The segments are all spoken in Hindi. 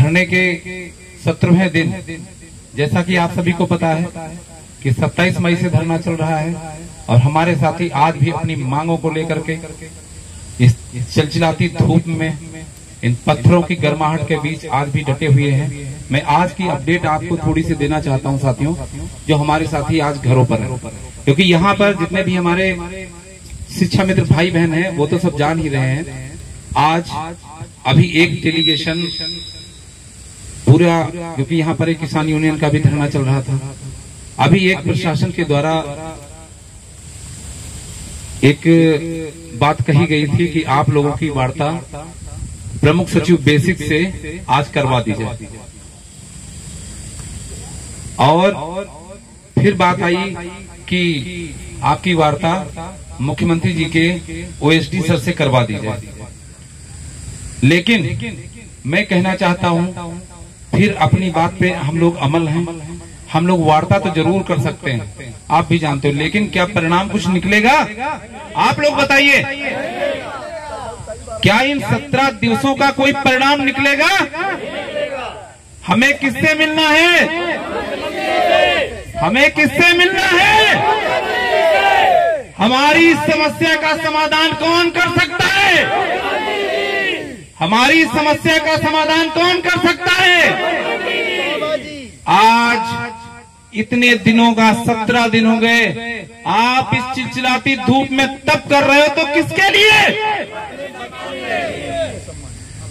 धरने के 17वें दिन, जैसा कि आप सभी को पता है कि 27 मई से धरना चल रहा है और हमारे साथी आज भी अपनी मांगों को लेकर के इस चिलचिलाती धूप में इन पत्थरों की गर्माहट के बीच आज भी डटे हुए हैं। मैं आज की अपडेट आपको थोड़ी सी देना चाहता हूं साथियों, जो हमारे साथी आज घरों पर हैं, क्योंकि यहाँ पर जितने भी हमारे शिक्षा मित्र भाई बहन हैं वो तो सब जान ही रहे हैं। आज अभी एक डेलीगेशन पूरा, क्योंकि यहाँ पर एक किसान यूनियन का भी धरना चल रहा था, अभी एक प्रशासन के द्वारा एक बात कही गई थी कि आप लोगों की वार्ता प्रमुख सचिव बेसिक से आज करवा दी जाए, और फिर बात आई कि आपकी वार्ता मुख्यमंत्री जी के ओएसडी सर से करवा दी जाए। लेकिन मैं कहना चाहता हूं, फिर अपनी बात पे हम लोग अमल हैं, हम लोग वार्ता तो जरूर कर सकते हैं, आप भी जानते हो, लेकिन क्या परिणाम कुछ निकलेगा? आप लोग बताइए, क्या इन 17 दिवसों का कोई परिणाम निकलेगा? हमें किससे मिलना है? हमें किससे मिलना है? हमारी समस्या का समाधान कौन कर सकता है? हमारी समस्या का समाधान कौन कर सकता है? आज इतने दिनों का 17 दिन हो गए, आप इस चिलचिलाती धूप में तप कर रहे हो तो किसके लिए?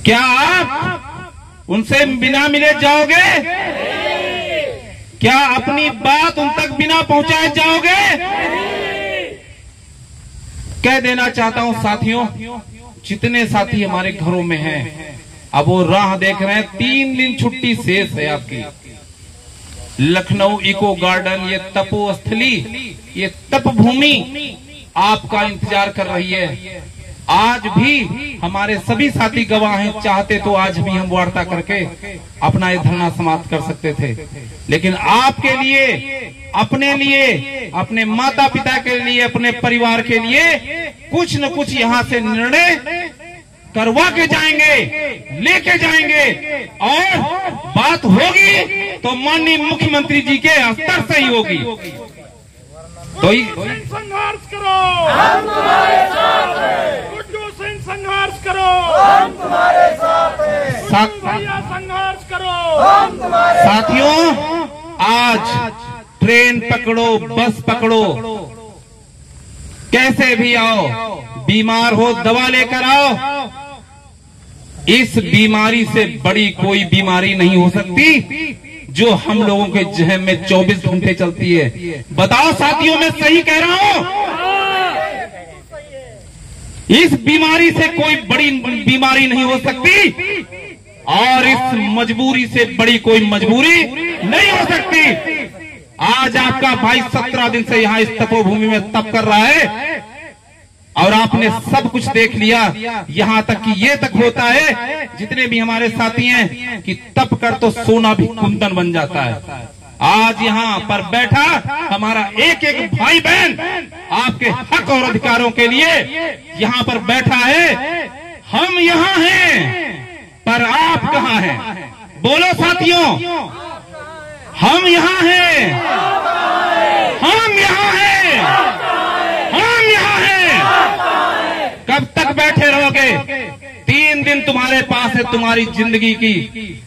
क्या आप उनसे बिना मिले जाओगे? क्या अपनी बात उन तक बिना पहुंचाए जाओगे? कह देना चाहता हूं साथियों, जितने साथी हमारे घरों में हैं, अब वो राह देख रहे हैं, 3 दिन छुट्टी शेष है आपकी। लखनऊ इको गार्डन, ये तपोस्थली, ये तप भूमि आपका इंतजार कर रही है। आज भी हमारे सभी साथी गवाह हैं, चाहते तो आज भी हम वार्ता करके अपना ये धरना समाप्त कर सकते थे, लेकिन आपके लिए, अपने माता पिता के लिए, अपने परिवार के लिए कुछ न कुछ यहाँ से निर्णय करवा के जाएंगे, लेके जाएंगे, और बात होगी तो माननीय मुख्यमंत्री जी के स्तर से ही होगी। तो संघर्ष करो, हम तुम्हारे साथ हैं। गुड्डू सिंह संघर्ष करो, हम तुम्हारे साथ हैं। संघर्ष करो, हम तुम्हारे साथियों, आज ट्रेन पकड़ो, बस पकड़ो, कैसे भी आओ, बीमार हो दवा लेकर आओ। इस बीमारी से बड़ी कोई बीमारी नहीं हो सकती जो हम लोगों के जहन में 24 घंटे चलती है। बताओ साथियों, मैं सही कह रहा हूं? इस बीमारी से कोई बड़ी बीमारी नहीं हो सकती, और इस मजबूरी से बड़ी कोई मजबूरी नहीं हो सकती। आज आपका भाई 17 दिन से यहाँ इस तपोभूमि में तप कर रहा है, और आपने सब कुछ देख लिया, यहाँ तक कि ये तक होता है, जितने भी हमारे साथी हैं, कि तप कर तो सोना भी कुंदन बन जाता है। आज यहाँ पर बैठा हमारा एक एक भाई बहन आपके हक और अधिकारों के लिए यहाँ पर बैठा है। हम यहाँ हैं, पर आप कहाँ हैं? बोलो साथियों, हम यहाँ हैं, हम यहाँ हैं, हम यहाँ हैं। कब तक बैठे रहोगे? 3 दिन तुम्हारे पास है, तुम्हारी जिंदगी की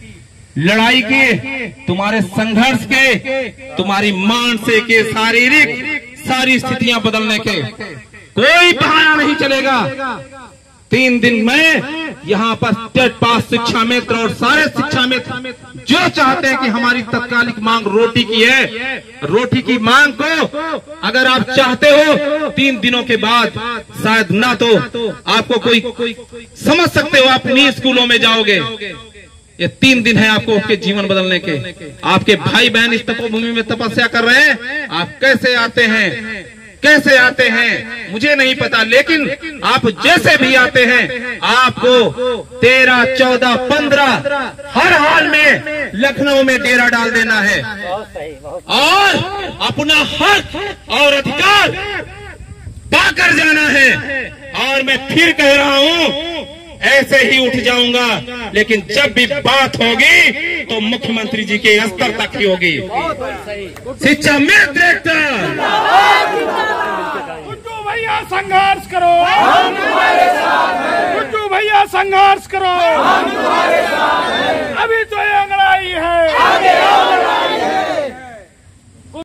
लड़ाई के, तुम्हारे संघर्ष के, तुम्हारी मानसिक के, शारीरिक सारी स्थितियां बदलने के। कोई बहाना नहीं चलेगा। 3 दिन में यहाँ पर टेट पास शिक्षा मित्र और सारे शिक्षा मित्र जो चाहते हैं कि हमारी तत्कालिक मांग रोटी की है, रोटी की मांग को अगर आप चाहते हो 3 दिनों के बाद, शायद ना तो आपको कोई समझ सकते हो, आप नहीं स्कूलों में जाओगे। ये 3 दिन है आपको आपके जीवन बदलने के। आपके भाई बहन इस तपोभूमि में तपस्या कर रहे हैं। आप कैसे आते हैं, कैसे आते हैं मुझे नहीं पता, लेकिन आप जैसे भी आते हैं, आपको 13, 14, 15 हर हाल में लखनऊ में डेरा डाल देना है और अपना हक और अधिकार पाकर जाना है। और मैं फिर कह रहा हूं, ऐसे ही उठ जाऊंगा, लेकिन जब भी बात होगी तो मुख्यमंत्री जी के स्तर तक ही होगी। शिक्षा में देखता गुड्डू भैया संघर्ष करो, हम तुम्हारे साथ हैं। गुड्डू भैया संघर्ष करो, हम तुम्हारे साथ हैं।